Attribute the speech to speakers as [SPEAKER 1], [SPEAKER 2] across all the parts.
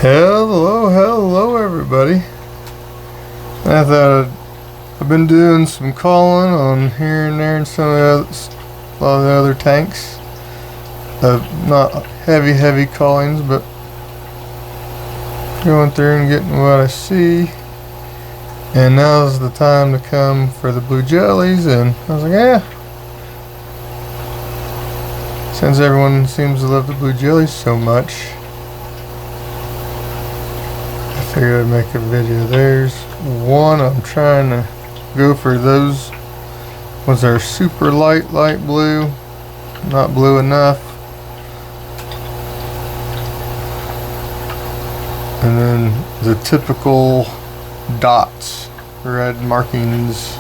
[SPEAKER 1] Hello everybody. I thought I've been doing some calling on here and there in some of a lot of the other tanks. Not heavy callings, but going through and getting what I see. And now's the time to come for the blue jellies, and I was like, since everyone seems to love the blue jellies so much, I figured I'd make a video. There's one. I'm trying to go for those ones that are super light blue, not blue enough. And then the typical dots, red markings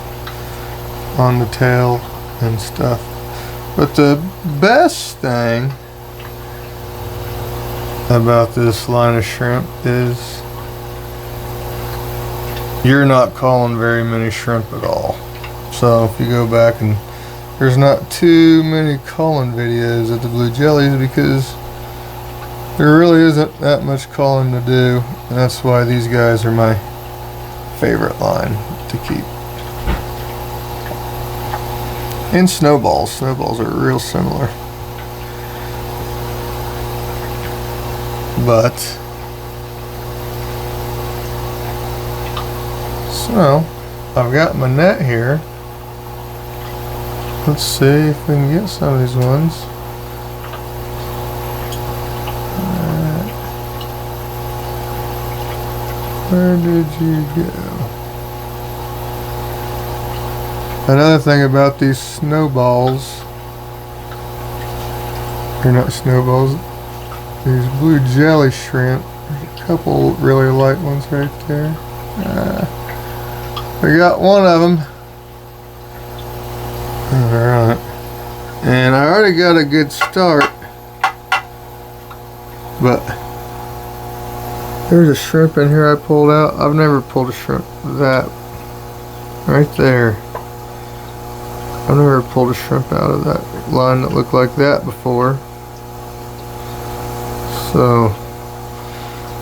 [SPEAKER 1] on the tail and stuff. But the best thing about this line of shrimp is you're not calling very many shrimp at all. So if you go back, and there's not too many calling videos of the blue jellies because there really isn't that much calling to do, and that's why these guys are my favorite line to keep. And snowballs are real similar, but so I've got my net here. Let's see if we can get some of these ones. Where did you go? Another thing about these snowballs, or not snowballs, these blue jelly shrimp, there's a couple really light ones right there. We got one of them. Alright. And I already got a good start, but there's a shrimp in here I pulled out. I've never pulled a shrimp that right there. I've never pulled a shrimp out of that line that looked like that before. So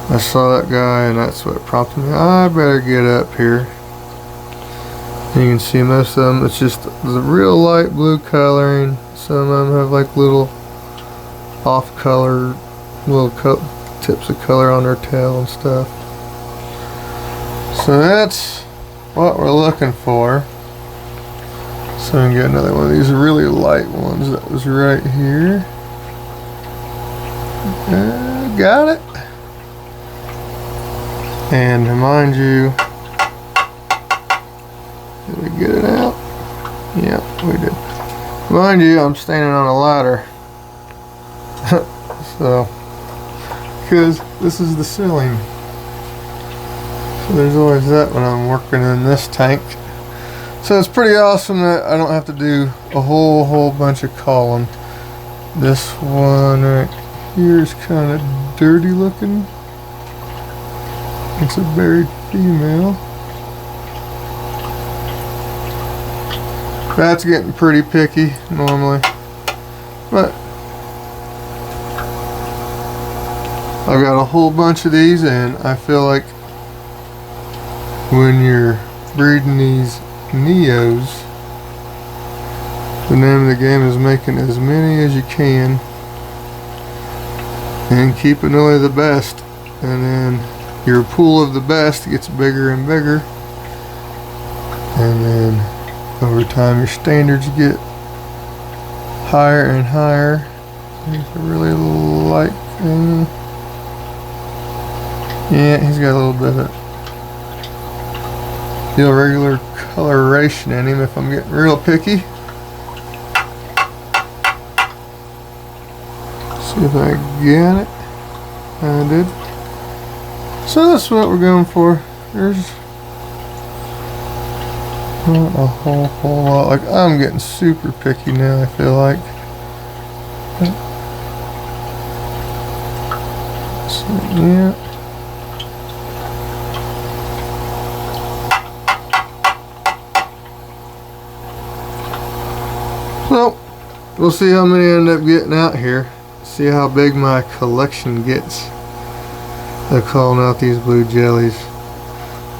[SPEAKER 1] I saw that guy, and that's what prompted me. I better get up here. You can see most of them, it's just the real light blue coloring. Some of them have like little off color, little tips of color on their tail and stuff. So that's what we're looking for. So we can get another one of these really light ones that was right here. Got it. And mind you, did we get it out? Yep, we did. Mind you, I'm standing on a ladder. So, because this is the ceiling. So there's always that when I'm working in this tank. So it's pretty awesome that I don't have to do a whole bunch of calling. This one right here is kind of dirty looking. It's a buried female. That's getting pretty picky normally, but I've got a whole bunch of these, and I feel like when you're breeding these Neos, the name of the game is making as many as you can and keeping only the best, and then your pool of the best gets bigger and bigger, and then over time your standards get higher and higher. He's a really light thing. Yeah, he's got a little bit of the irregular coloration in him if I'm getting real picky. See if I get it. I did. So that's what we're going for. There's not a whole lot. Like, I'm getting super picky now, I feel like. So, yeah. So, we'll see how many I end up getting out here. See how big my collection gets. of calling out these blue jellies.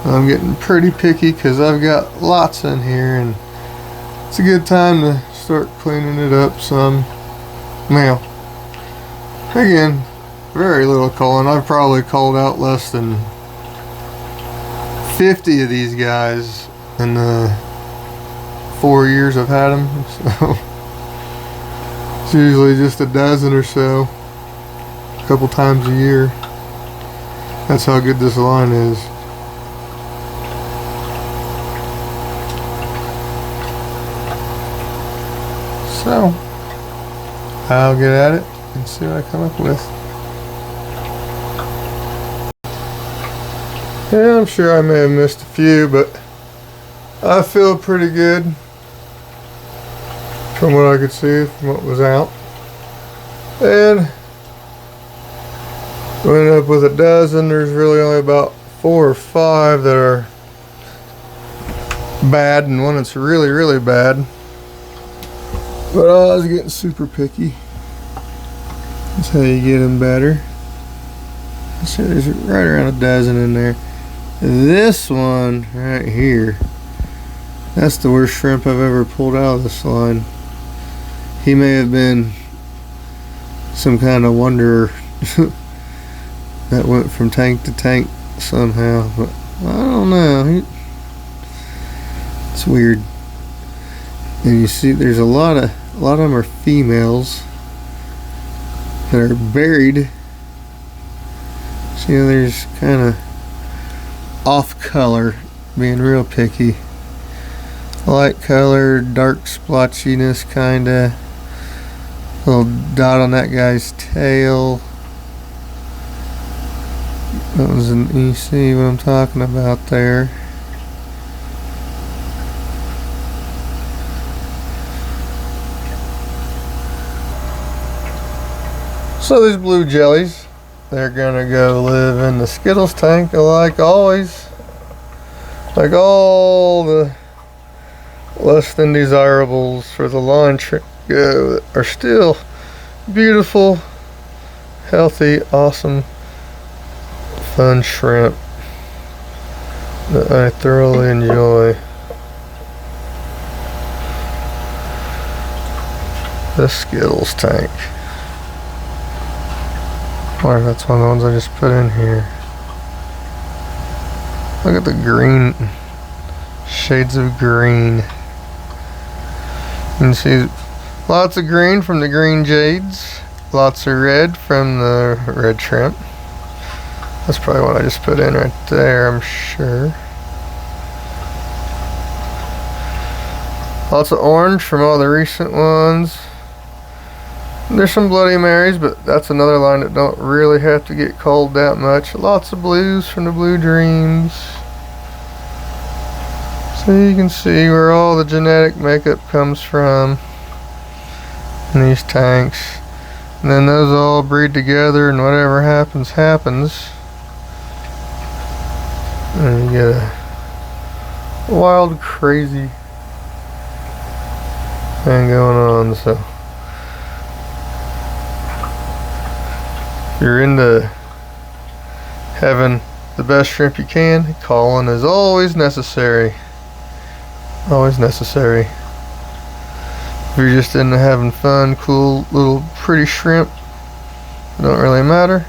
[SPEAKER 1] I'm getting pretty picky because I've got lots in here, and it's a good time to start cleaning it up some. Now, again, very little culling. I've probably culled out less than 50 of these guys in the 4 years I've had them. So it's usually just a dozen or so, a couple times a year. That's how good this line is. So I'll get at it and see what I come up with. Yeah, I'm sure I may have missed a few, but I feel pretty good from what I could see from what was out. And we ended up with a dozen. There's really only about 4 or 5 that are bad, and one that's really, really bad. But I was getting super picky. That's how you get them better. So there's right around a dozen in there. This one right here, that's the worst shrimp I've ever pulled out of this line. He may have been some kind of wanderer that went from tank to tank somehow, but I don't know. It's weird. And you see there's a lot of them are females that are buried. See, there's kind of off color, being real picky. Light color, dark splotchiness, kinda. Little dot on that guy's tail. That was you see what I'm talking about there. So these blue jellies, they're gonna go live in the Skittles tank like always. Like all the less than desirables for the line shrimp go are still beautiful, healthy, awesome, fun shrimp that I thoroughly enjoy. The Skittles tank. I wonder if that's one of the ones I just put in here. Look at the green, shades of green. You can see lots of green from the green jades, lots of red from the red shrimp. That's probably what I just put in right there, I'm sure. Lots of orange from all the recent ones. There's some Bloody Marys, but that's another line that don't really have to get culled that much. Lots of blues from the Blue Dreams. So you can see where all the genetic makeup comes from in these tanks. And then those all breed together, and whatever happens, happens. And you get a wild, crazy thing going on. So if you're into having the best shrimp you can, culling is always necessary. Always necessary. If you're just into having fun, cool, little pretty shrimp that don't really matter,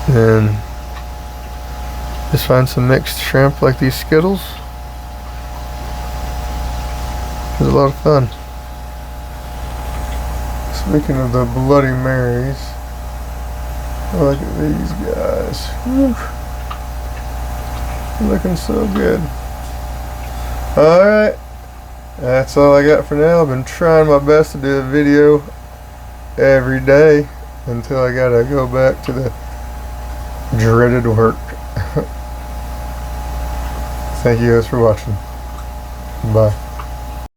[SPEAKER 1] then just find some mixed shrimp like these Skittles. It's a lot of fun. Speaking of the Bloody Marys, look at these guys. Whew. Looking so good. Alright, that's all I got for now. I've been trying my best to do a video every day until I gotta go back to the dreaded work. Thank you guys for watching. Bye.